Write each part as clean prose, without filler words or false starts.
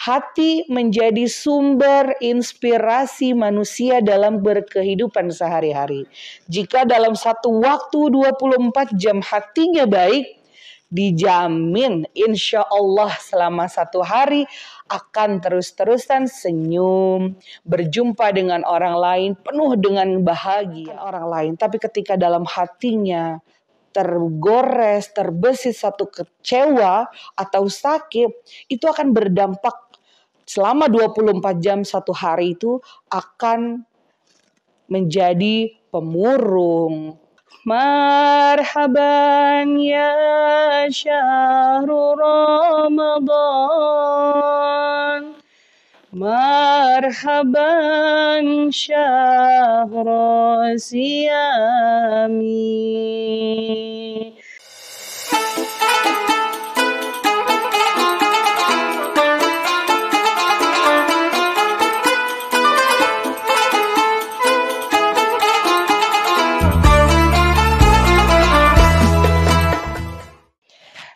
Hati menjadi sumber inspirasi manusia dalam berkehidupan sehari-hari. Jika dalam satu waktu 24 jam hatinya baik, dijamin insya Allah selama satu hari akan terus-terusan senyum, berjumpa dengan orang lain, penuh dengan bahagia orang lain. Tapi ketika dalam hatinya tergores, terbesit satu kecewa atau sakit, itu akan berdampak selama 24 jam satu hari itu akan menjadi pemurung. Marhaban ya syahrul Ramadan, marhaban syahrul siyami.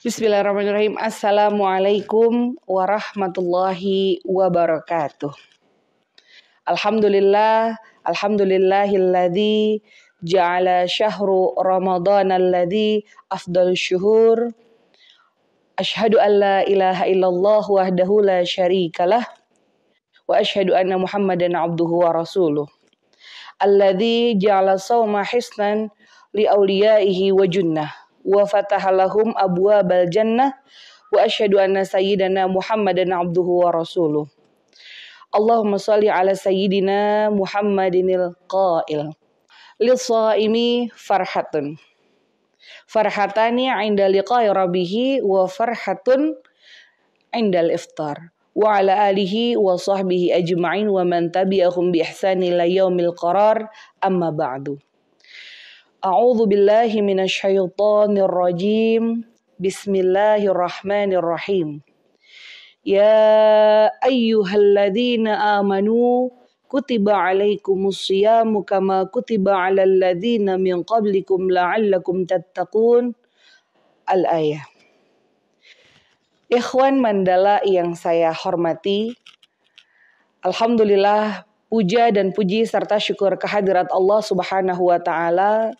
Bismillahirrahmanirrahim. Assalamualaikum warahmatullahi wabarakatuh. Alhamdulillahilladzi ja'ala syahru Ramadan alladzi afdalus syuhur. Asyhadu an la ilaha illallah wahdahu la syarikalah wa asyhadu anna Muhammadan abduhu wa rasuluh. Alladzi ja'ala shauma hisnan li awliyaihi wa junnah wa fatahalahum abwabal jannah wa asyhadu anna sayyidana Muhammadan abduhu wa rasuluh. Allahumma shalli ala sayyidina Muhammadinil qail lis-shaimi farhatun farhatani 'inda liqa'i rabbih wa farhatun 'indal iftar wa ala alihi wa sahbihi ajma'in wa man tabi'ahum bi ihsani ila yaumil qarar amma ba'du. A'udzu billahi minasyaitonir rajim. Bismillahirrahmanirrahim. Ya ayyuhalladzina amanu kutiba alaikumus syiyamu kama kutiba alal ladzina min qablikum la'allakum tattaqun. Al-ayah. Ikhwan Mandala yang saya hormati, alhamdulillah puja dan puji serta syukur kehadirat Allah Subhanahu wa taala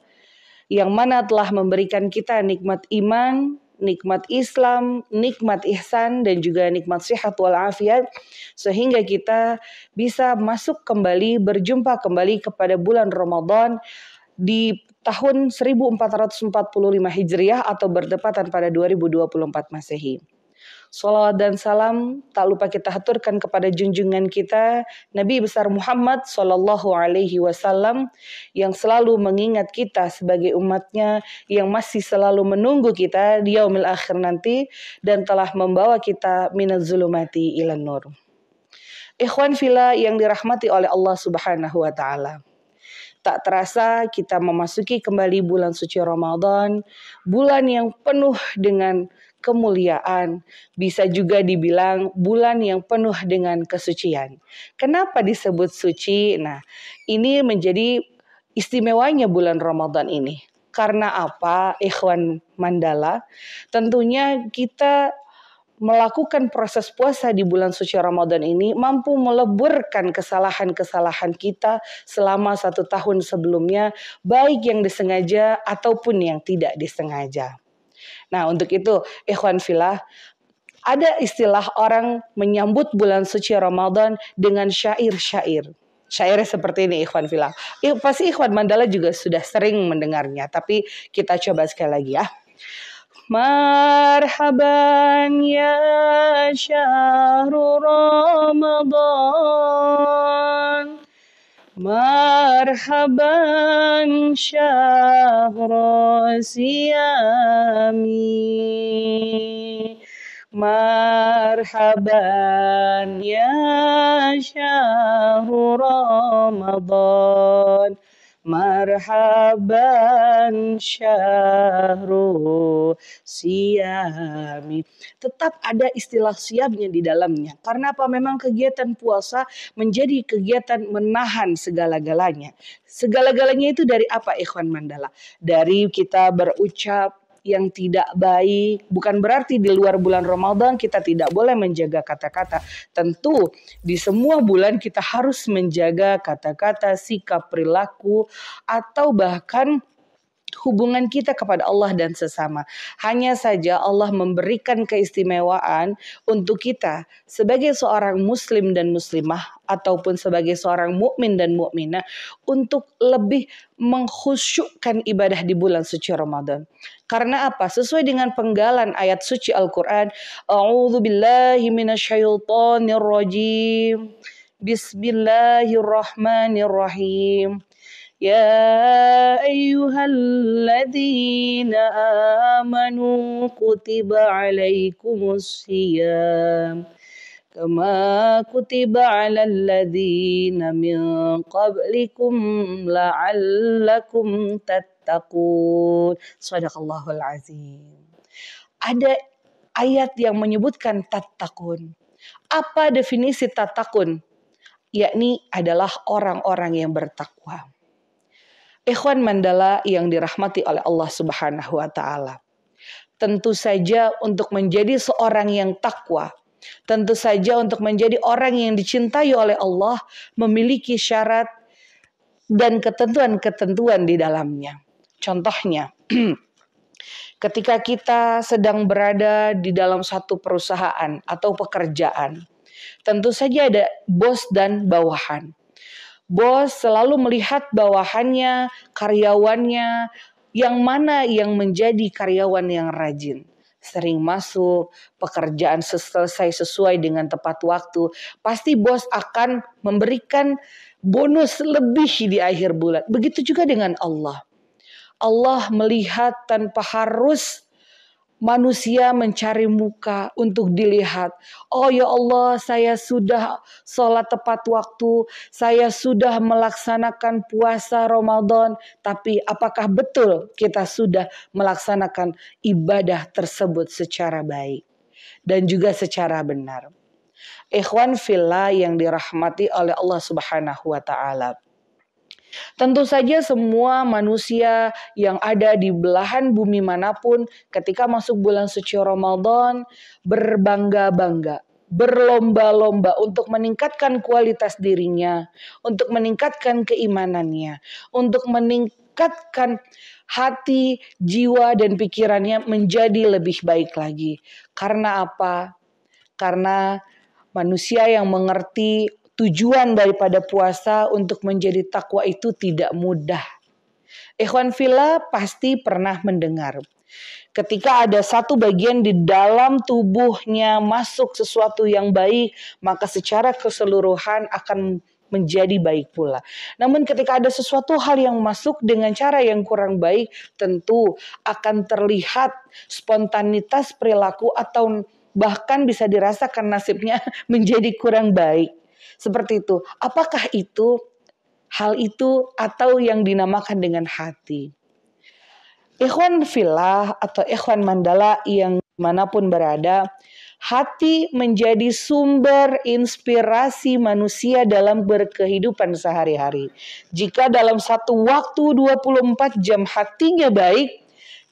yang mana telah memberikan kita nikmat iman, nikmat Islam, nikmat ihsan, dan juga nikmat sihat wal afiat, sehingga kita bisa masuk kembali, berjumpa kembali kepada bulan Ramadan di tahun 1445 Hijriah atau bertepatan pada 2024 Masehi. Salawat dan salam tak lupa kita haturkan kepada junjungan kita Nabi besar Muhammad Sallallahu Alaihi Wasallam yang selalu mengingat kita sebagai umatnya, yang masih selalu menunggu kita di yaumil akhir nanti dan telah membawa kita minaz zulumati ilan nur. Ikhwan fillah yang dirahmati oleh Allah Subhanahu wa taala. Tak terasa kita memasuki kembali bulan suci Ramadan, bulan yang penuh dengan kemuliaan, bisa juga dibilang bulan yang penuh dengan kesucian. Kenapa disebut suci? Nah, ini menjadi istimewanya bulan Ramadan ini. Karena apa, Ikhwan Mandala? Tentunya kita melakukan proses puasa di bulan suci Ramadan ini mampu meleburkan kesalahan-kesalahan kita selama 1 tahun sebelumnya, baik yang disengaja ataupun yang tidak disengaja. Nah, untuk itu, ikhwan fillah, ada istilah orang menyambut bulan suci Ramadan dengan syair-syair. Syairnya seperti ini, ikhwan fillah. Pasti ikhwan Mandala juga sudah sering mendengarnya, tapi kita coba sekali lagi ya. Marhaban ya syahrul Ramadan, marhaban syahrul siyami, marhaban ya syahrul Ramadan, marhaban syahrul siyami. Tetap ada istilah siamnya di dalamnya. Karena apa? Memang kegiatan puasa menjadi kegiatan menahan segala-galanya. Segala-galanya itu dari apa, Ikhwan Mandala? Dari kita berucap yang tidak baik. Bukan berarti di luar bulan Ramadan kita tidak boleh menjaga kata-kata. Tentu di semua bulan kita harus menjaga kata-kata, sikap, perilaku, atau bahkan hubungan kita kepada Allah dan sesama. Hanya saja Allah memberikan keistimewaan untuk kita sebagai seorang muslim dan muslimah ataupun sebagai seorang mukmin dan mukminah untuk lebih mengkhusyukkan ibadah di bulan suci Ramadan. Karena apa? Sesuai dengan penggalan ayat suci Al-Qur'an, A'udzu billahi minasyaitonir rajim. Bismillahirrahmanirrahim. يا أيها الذين آمنوا كتب عليكم الصيام كما كتب على الذين من قبلكم لعلكم تتقون. Shadaqallahul azim. Ada ayat yang menyebutkan tattaqun. Apa definisi tattaqun? Yakni adalah orang-orang yang bertakwa. Ikhwan Mandala yang dirahmati oleh Allah Subhanahu wa taala. Tentu saja untuk menjadi seorang yang takwa, tentu saja untuk menjadi orang yang dicintai oleh Allah memiliki syarat dan ketentuan-ketentuan di dalamnya. Contohnya, ketika kita sedang berada di dalam satu perusahaan atau pekerjaan, tentu saja ada bos dan bawahan. Bos selalu melihat bawahannya, karyawannya, yang mana yang menjadi karyawan yang rajin. Sering masuk, pekerjaan selesai sesuai dengan tepat waktu. Pasti bos akan memberikan bonus lebih di akhir bulan. Begitu juga dengan Allah. Allah melihat tanpa harus manusia mencari muka untuk dilihat. Oh ya Allah, saya sudah sholat tepat waktu, saya sudah melaksanakan puasa Ramadan, tapi apakah betul kita sudah melaksanakan ibadah tersebut secara baik dan juga secara benar? Ikhwan fillah yang dirahmati oleh Allah Subhanahu wa taala. Tentu saja semua manusia yang ada di belahan bumi manapun ketika masuk bulan suci Ramadan berbangga-bangga, berlomba-lomba untuk meningkatkan kualitas dirinya, untuk meningkatkan keimanannya, untuk meningkatkan hati, jiwa, dan pikirannya menjadi lebih baik lagi. Karena apa? Karena manusia yang mengerti tujuan daripada puasa untuk menjadi takwa itu tidak mudah. Ikhwan fillah pasti pernah mendengar. Ketika ada satu bagian di dalam tubuhnya masuk sesuatu yang baik, maka secara keseluruhan akan menjadi baik pula. Namun ketika ada sesuatu hal yang masuk dengan cara yang kurang baik, tentu akan terlihat spontanitas perilaku atau bahkan bisa dirasakan nasibnya menjadi kurang baik. Seperti itu. Apakah itu hal itu atau yang dinamakan dengan hati? Ikhwan fillah atau ikhwan mandala yang manapun berada, hati menjadi sumber inspirasi manusia dalam berkehidupan sehari-hari. Jika dalam satu waktu 24 jam hatinya baik,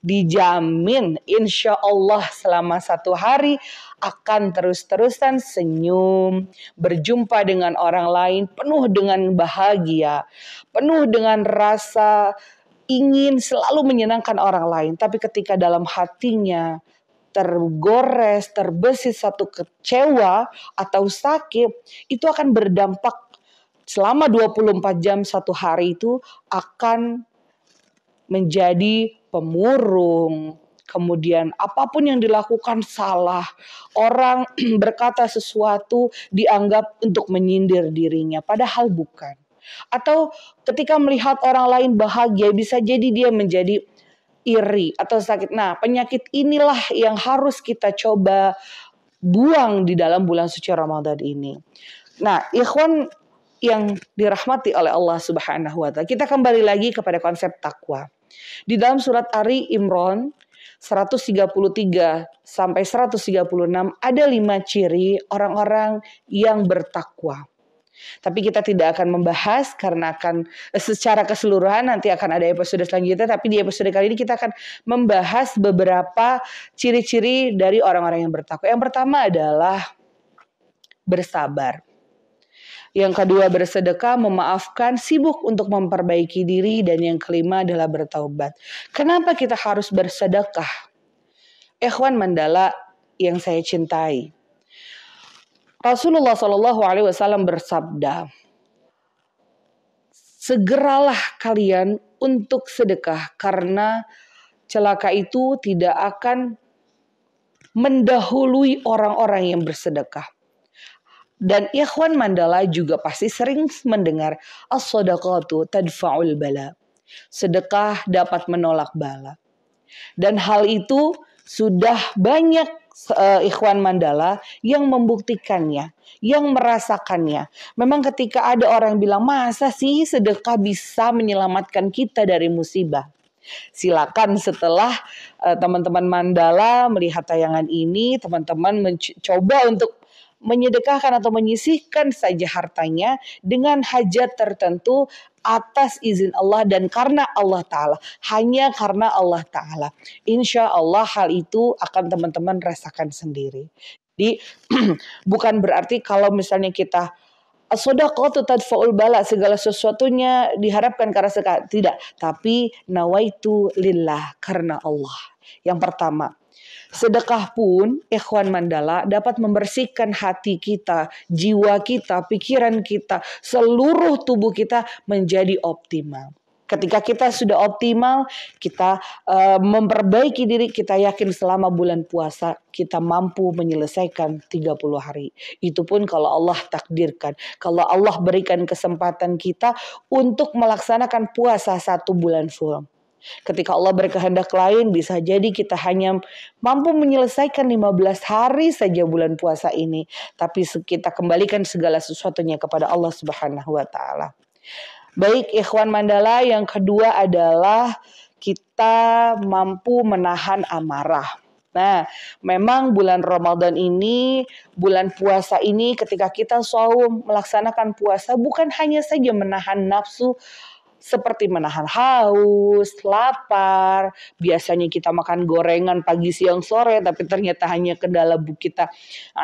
dijamin insya Allah selama satu hari akan terus-terusan senyum, berjumpa dengan orang lain penuh dengan bahagia, penuh dengan rasa ingin selalu menyenangkan orang lain. Tapi ketika dalam hatinya tergores, terbesit satu kecewa atau sakit, itu akan berdampak selama 24 jam satu hari itu akan menjadi pemurung, kemudian apapun yang dilakukan salah, orang berkata sesuatu dianggap untuk menyindir dirinya, padahal bukan. Atau ketika melihat orang lain bahagia, bisa jadi dia menjadi iri atau sakit. Nah, penyakit inilah yang harus kita coba buang di dalam bulan suci Ramadan ini. Nah, ikhwan yang dirahmati oleh Allah Subhanahu wa taala, kita kembali lagi kepada konsep takwa. Di dalam surat Ali Imran 133 sampai 136 ada 5 ciri orang-orang yang bertakwa. Tapi kita tidak akan membahas karena akan secara keseluruhan nanti akan ada episode selanjutnya. Tapi di episode kali ini kita akan membahas beberapa ciri-ciri dari orang-orang yang bertakwa. Yang pertama adalah bersabar. Yang kedua bersedekah, memaafkan, sibuk untuk memperbaiki diri. Dan yang kelima adalah bertaubat. Kenapa kita harus bersedekah? Ikhwan Mandala yang saya cintai, Rasulullah SAW bersabda, segeralah kalian untuk sedekah karena celaka itu tidak akan mendahului orang-orang yang bersedekah. Dan Ikhwan Mandala juga pasti sering mendengar as-sadaqatu tadfa'ul bala. Sedekah dapat menolak bala. Dan hal itu sudah banyak Ikhwan Mandala yang membuktikannya, yang merasakannya. Memang ketika ada orang bilang, masa sih sedekah bisa menyelamatkan kita dari musibah? Silakan setelah teman-teman Mandala melihat tayangan ini, teman-teman mencoba untuk menyedekahkan atau menyisihkan saja hartanya dengan hajat tertentu atas izin Allah dan karena Allah Ta'ala. Hanya karena Allah Ta'ala. Insya Allah hal itu akan teman-teman rasakan sendiri. Jadi bukan berarti kalau misalnya kita as-sadaqatu tadfa'ul bala, segala sesuatunya diharapkan karena sedekah. Tidak, tapi nawaitu lillah, karena Allah. Yang pertama, sedekah pun Ikhwan Mandala dapat membersihkan hati kita, jiwa kita, pikiran kita, seluruh tubuh kita menjadi optimal. Ketika kita sudah optimal, kita memperbaiki diri, kita yakin selama bulan puasa kita mampu menyelesaikan 30 hari. Itu pun kalau Allah takdirkan. Kalau Allah berikan kesempatan kita untuk melaksanakan puasa 1 bulan full. Ketika Allah berkehendak lain, bisa jadi kita hanya mampu menyelesaikan 15 hari saja bulan puasa ini. Tapi kita kembalikan segala sesuatunya kepada Allah Subhanahu wa Ta'ala. Baik Ikhwan Mandala, yang kedua adalah kita mampu menahan amarah. Nah, memang bulan Ramadan ini, bulan puasa ini, ketika kita saum melaksanakan puasa, bukan hanya saja menahan nafsu seperti menahan haus, lapar. Biasanya kita makan gorengan pagi, siang, sore, tapi ternyata hanya kendala kita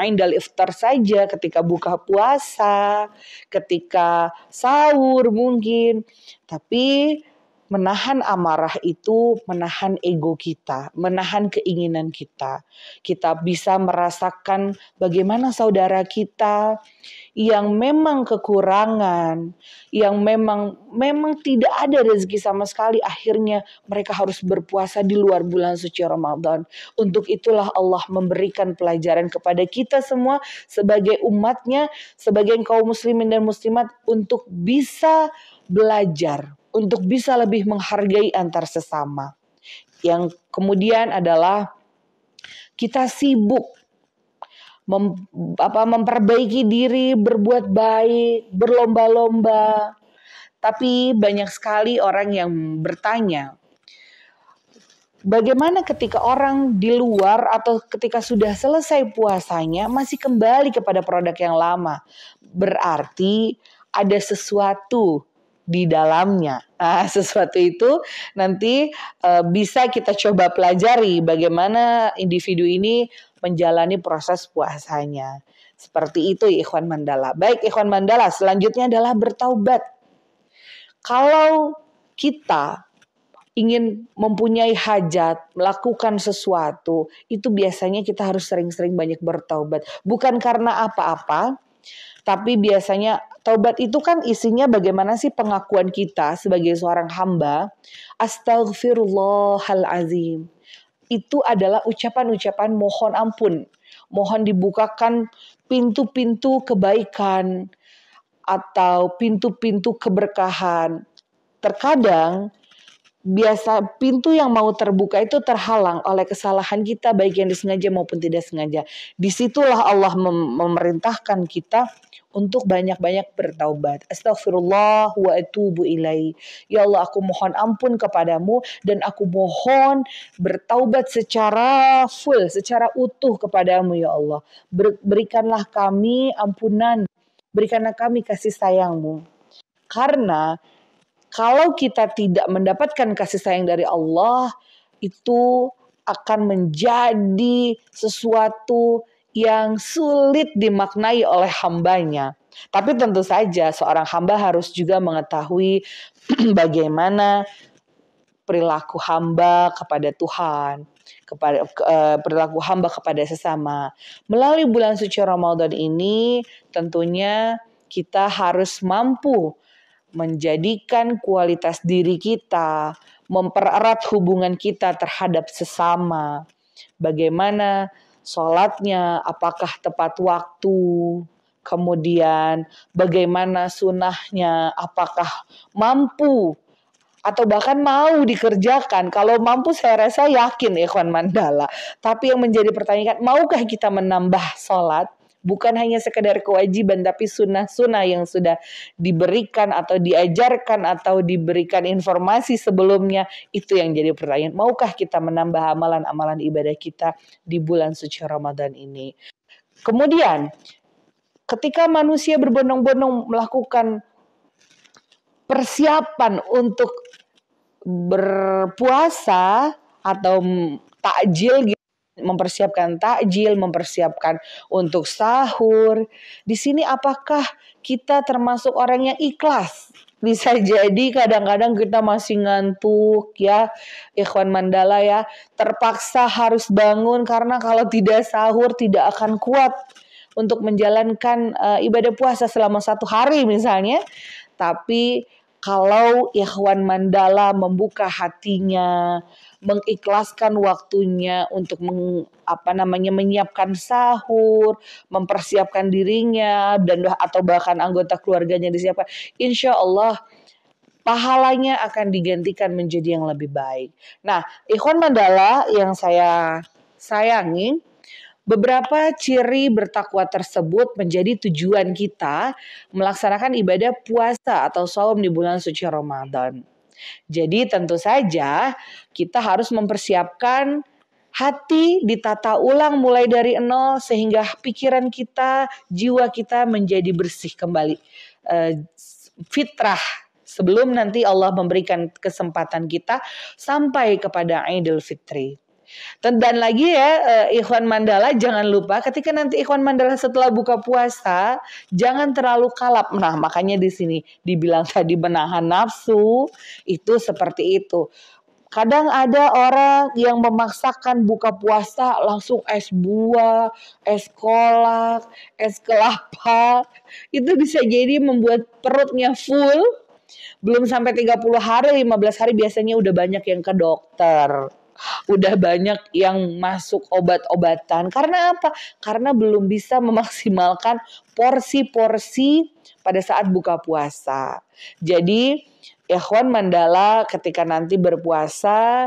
indal iftar saja ketika buka puasa, ketika sahur mungkin. Tapi menahan amarah itu menahan ego kita, menahan keinginan kita. Kita bisa merasakan bagaimana saudara kita yang memang kekurangan, yang memang tidak ada rezeki sama sekali, akhirnya mereka harus berpuasa di luar bulan suci Ramadan. Untuk itulah Allah memberikan pelajaran kepada kita semua sebagai umatnya, sebagai kaum muslimin dan muslimat untuk bisa belajar, untuk bisa lebih menghargai antar sesama. Yang kemudian adalah kita sibuk memperbaiki diri, berbuat baik, berlomba-lomba. Tapi banyak sekali orang yang bertanya, bagaimana ketika orang di luar atau ketika sudah selesai puasanya masih kembali kepada produk yang lama? Berarti ada sesuatu di dalamnya. Nah, sesuatu itu nanti bisa kita coba pelajari bagaimana individu ini menjalani proses puasanya. Seperti itu Ikhwan Mandala. Baik Ikhwan Mandala, selanjutnya adalah bertaubat. Kalau kita ingin mempunyai hajat, melakukan sesuatu, itu biasanya kita harus sering-sering banyak bertaubat. Bukan karena apa-apa, tapi biasanya taubat itu kan isinya bagaimana sih pengakuan kita sebagai seorang hamba. Astaghfirullahalazim. Itu adalah ucapan-ucapan mohon ampun. Mohon dibukakan pintu-pintu kebaikan atau pintu-pintu keberkahan. Terkadang biasa pintu yang mau terbuka itu terhalang oleh kesalahan kita, baik yang disengaja maupun tidak sengaja. Disitulah Allah memerintahkan kita untuk banyak-banyak bertaubat. Astaghfirullah wa atubu ilaihi. Ya Allah, aku mohon ampun kepadamu dan aku mohon bertaubat secara full, secara utuh kepadamu ya Allah. Berikanlah kami ampunan berikanlah kami kasih sayang-Mu. Karena kalau kita tidak mendapatkan kasih sayang dari Allah, itu akan menjadi sesuatu yang sulit dimaknai oleh hambanya. Tapi tentu saja seorang hamba harus juga mengetahui bagaimana perilaku hamba kepada Tuhan, perilaku hamba kepada sesama. Melalui bulan suci Ramadan ini tentunya kita harus mampu menjadikan kualitas diri kita, mempererat hubungan kita terhadap sesama. Bagaimana sholatnya, apakah tepat waktu, kemudian bagaimana sunnahnya, apakah mampu atau bahkan mau dikerjakan. Kalau mampu saya rasa yakin Ikhwan Mandala. Tapi yang menjadi pertanyaan, maukah kita menambah sholat? Bukan hanya sekedar kewajiban, tapi sunnah-sunnah yang sudah diberikan atau diajarkan atau diberikan informasi sebelumnya. Itu yang jadi pertanyaan. Maukah kita menambah amalan-amalan ibadah kita di bulan suci Ramadan ini? Kemudian, ketika manusia berbondong-bondong melakukan persiapan untuk berpuasa atau takjil, mempersiapkan takjil, mempersiapkan untuk sahur. Di sini apakah kita termasuk orang yang ikhlas? Bisa jadi kadang-kadang kita masih ngantuk ya, Ikhwan Mandala ya, terpaksa harus bangun karena kalau tidak sahur tidak akan kuat untuk menjalankan ibadah puasa selama 1 hari misalnya. Tapi kalau Ikhwan Mandala membuka hatinya, mengikhlaskan waktunya untuk menyiapkan sahur, mempersiapkan dirinya dan atau bahkan anggota keluarganya disiapkan, insya Allah pahalanya akan digantikan menjadi yang lebih baik. Nah, Ikhwan Mandala yang saya sayangi, beberapa ciri bertakwa tersebut menjadi tujuan kita melaksanakan ibadah puasa atau saum di bulan suci Ramadan. Jadi tentu saja kita harus mempersiapkan hati, ditata ulang mulai dari nol sehingga pikiran kita, jiwa kita menjadi bersih kembali. Fitrah sebelum nanti Allah memberikan kesempatan kita sampai kepada Idul Fitri. Dan lagi ya Ikhwan Mandala, jangan lupa ketika nanti Ikhwan Mandala setelah buka puasa jangan terlalu kalap. Nah makanya di sini dibilang tadi menahan nafsu itu seperti itu. Kadang ada orang yang memaksakan buka puasa langsung es buah, es kolak, es kelapa. Itu bisa jadi membuat perutnya full. Belum sampai 30 hari, 15 hari biasanya udah banyak yang ke dokter. Udah banyak yang masuk obat-obatan. Karena apa? Karena belum bisa memaksimalkan porsi-porsi pada saat buka puasa. Jadi, Ikhwan Mandala ketika nanti berpuasa,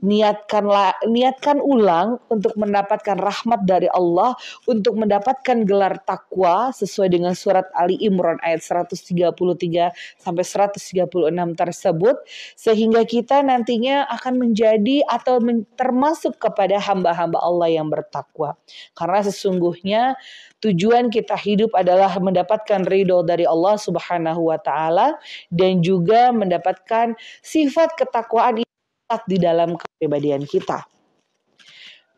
niatkan ulang untuk mendapatkan rahmat dari Allah, untuk mendapatkan gelar takwa sesuai dengan surat Ali Imran ayat 133 sampai 136 tersebut, sehingga kita nantinya akan menjadi atau termasuk kepada hamba-hamba Allah yang bertakwa. Karena sesungguhnya tujuan kita hidup adalah mendapatkan ridho dari Allah Subhanahu wa taala dan juga mendapatkan sifat ketakwaan di dalam kepribadian kita.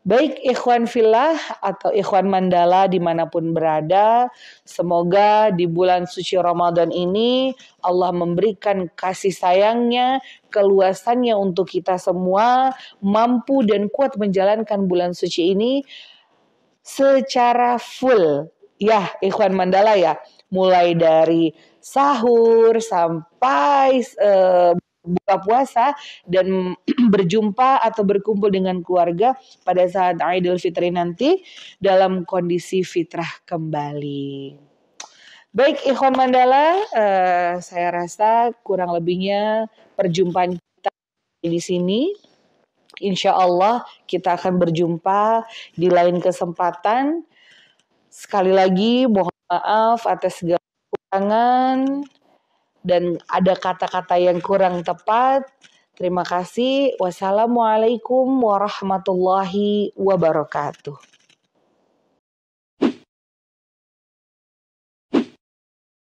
Baik Ikhwan Fillah atau Ikhwan Mandala dimanapun berada, semoga di bulan suci Ramadan ini Allah memberikan kasih sayangnya, keluasannya untuk kita semua, mampu dan kuat menjalankan bulan suci ini secara full. Ya Ikhwan Mandala ya, mulai dari sahur sampai buka puasa dan berjumpa atau berkumpul dengan keluarga pada saat Idul Fitri nanti dalam kondisi fitrah kembali. Baik Ikhwan Mandala, saya rasa kurang lebihnya perjumpaan kita di sini. Insya Allah kita akan berjumpa di lain kesempatan. Sekali lagi mohon maaf atas segala kekurangan dan ada kata-kata yang kurang tepat. Terima kasih. Wassalamualaikum warahmatullahi wabarakatuh.